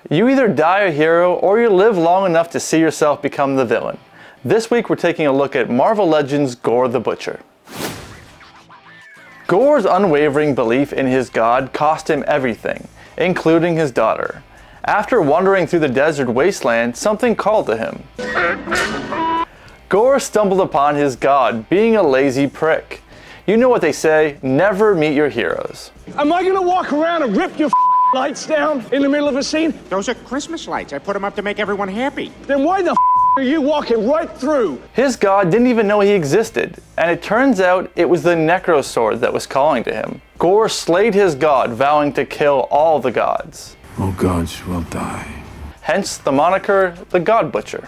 You either die a hero or you live long enough to see yourself become the villain. This week we're taking a look at Marvel Legends Gorr the Butcher. Gorr's unwavering belief in his god cost him everything, including his daughter. After wandering through the desert wasteland, something called to him. Gorr stumbled upon his god being a lazy prick. You know what they say, never meet your heroes. Am I gonna walk around and rip your lights down in the middle of a scene? Those are Christmas lights. I put them up to make everyone happy. Then why the are you walking right through? His god didn't even know he existed, and it turns out it was the Necro Sword that was calling to him. Gorr slayed his god, vowing to kill all the gods. All gods will die. Hence the moniker, the God Butcher.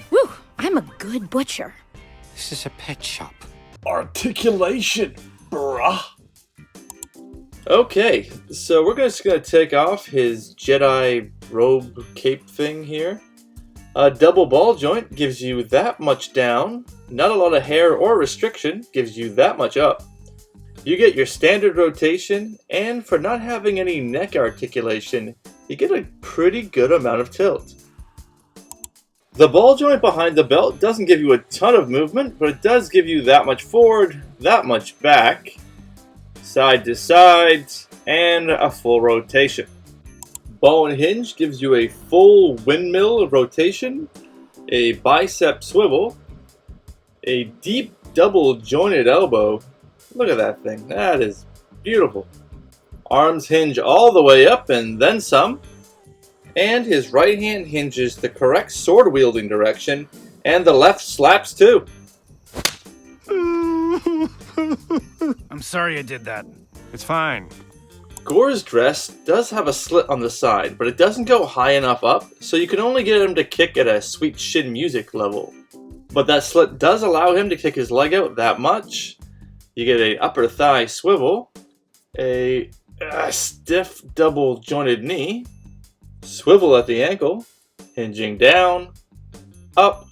Whew, I'm a good butcher. This is a pet shop. Articulation, bruh. Okay, so we're just gonna take off his Jedi robe cape thing here. A double ball joint gives you that much down. Not a lot of hair or restriction gives you that much up. You get your standard rotation, and for not having any neck articulation, you get a pretty good amount of tilt. The ball joint behind the belt doesn't give you a ton of movement, but it does give you that much forward, that much back, side to side, and a full rotation. Ball and hinge gives you a full windmill rotation, a bicep swivel, a deep double jointed elbow. Look at that thing, that is beautiful. Arms hinge all the way up and then some. And his right hand hinges the correct sword wielding direction, and the left slaps too. I'm sorry I did that. It's fine. Gorr's dress does have a slit on the side, but it doesn't go high enough up, so you can only get him to kick at a sweet shin music level. But that slit does allow him to kick his leg out that much. You get a upper thigh swivel, a stiff double jointed knee, swivel at the ankle, hinging down, up,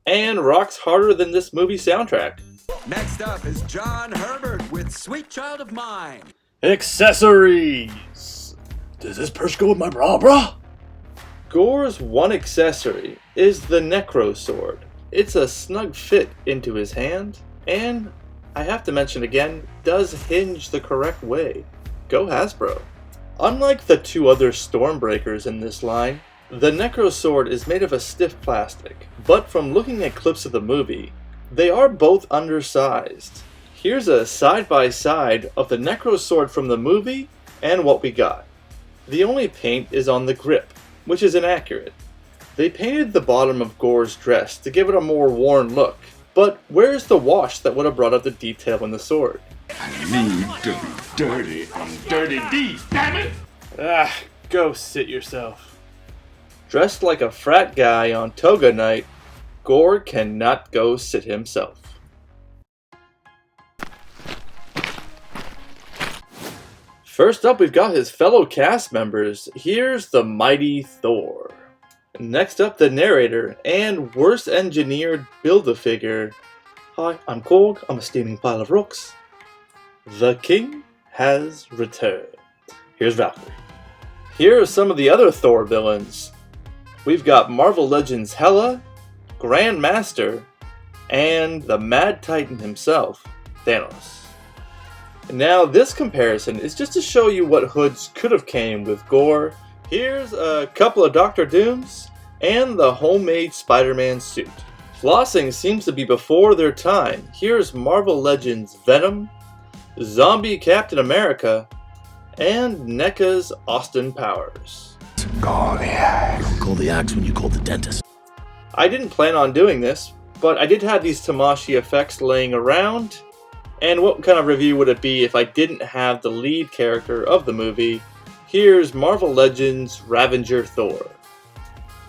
and rocks harder than this movie soundtrack. Next up is John Herbert with Sweet Child of Mine. Accessories. Does this purse go with my bra, bruh? Gorr's one accessory is the Necro Sword. It's a snug fit into his hand, and I have to mention again, does hinge the correct way. Go Hasbro. Unlike the two other Stormbreakers in this line, the Necro Sword is made of a stiff plastic, but from looking at clips of the movie, they are both undersized. Here's a side-by-side of the Necro Sword from the movie and what we got. The only paint is on the grip, which is inaccurate. They painted the bottom of Gorr's dress to give it a more worn look, but where's the wash that would have brought out the detail in the sword? I need to be dirty on Dirty Deeds, damn it! Ah, go sit yourself. Dressed like a frat guy on toga night, Gorr cannot go sit himself. First up, we've got his fellow cast members. Here's the mighty Thor. Next up, the narrator and worst engineered Build-A-Figure. Hi, I'm Korg. I'm a steaming pile of rocks. The king has returned. Here's Valkyrie. Here are some of the other Thor villains. We've got Marvel Legends Hela, Grand Master, and the Mad Titan himself, Thanos. Now this comparison is just to show you what hoods could have came with Gorr. Here's a couple of Doctor Dooms and the homemade Spider-Man suit. Flossing seems to be before their time. Here's Marvel Legends Venom, Zombie Captain America, and NECA's Austin Powers. Call the axe. Don't call the axe when you call the dentist. I didn't plan on doing this, but I did have these Tamashii effects laying around. And what kind of review would it be if I didn't have the lead character of the movie? Here's Marvel Legends Ravager Thor.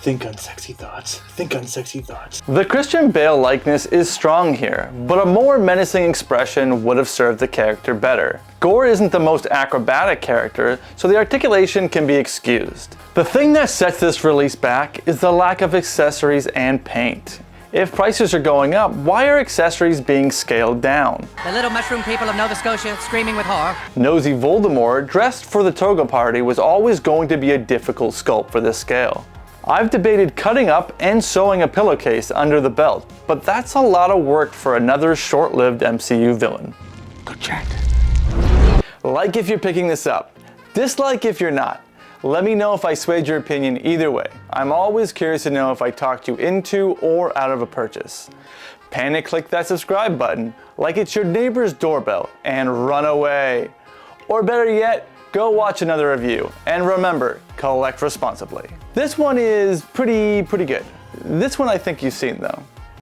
Think on sexy thoughts. Think on sexy thoughts. The Christian Bale likeness is strong here, but a more menacing expression would have served the character better. Gorr isn't the most acrobatic character, so the articulation can be excused. The thing that sets this release back is the lack of accessories and paint. If prices are going up, why are accessories being scaled down? The little mushroom people of Nova Scotia screaming with horror. Nosy Voldemort, dressed for the toga party, was always going to be a difficult sculpt for this scale. I've debated cutting up and sewing a pillowcase under the belt, but that's a lot of work for another short-lived MCU villain. Good chat. Like if you're picking this up, dislike if you're not. Let me know if I swayed your opinion either way. I'm always curious to know if I talked you into or out of a purchase. Panic click that subscribe button like it's your neighbor's doorbell and run away. Or better yet, go watch another review. And remember, collect responsibly. This one is pretty good. This one I think you've seen though.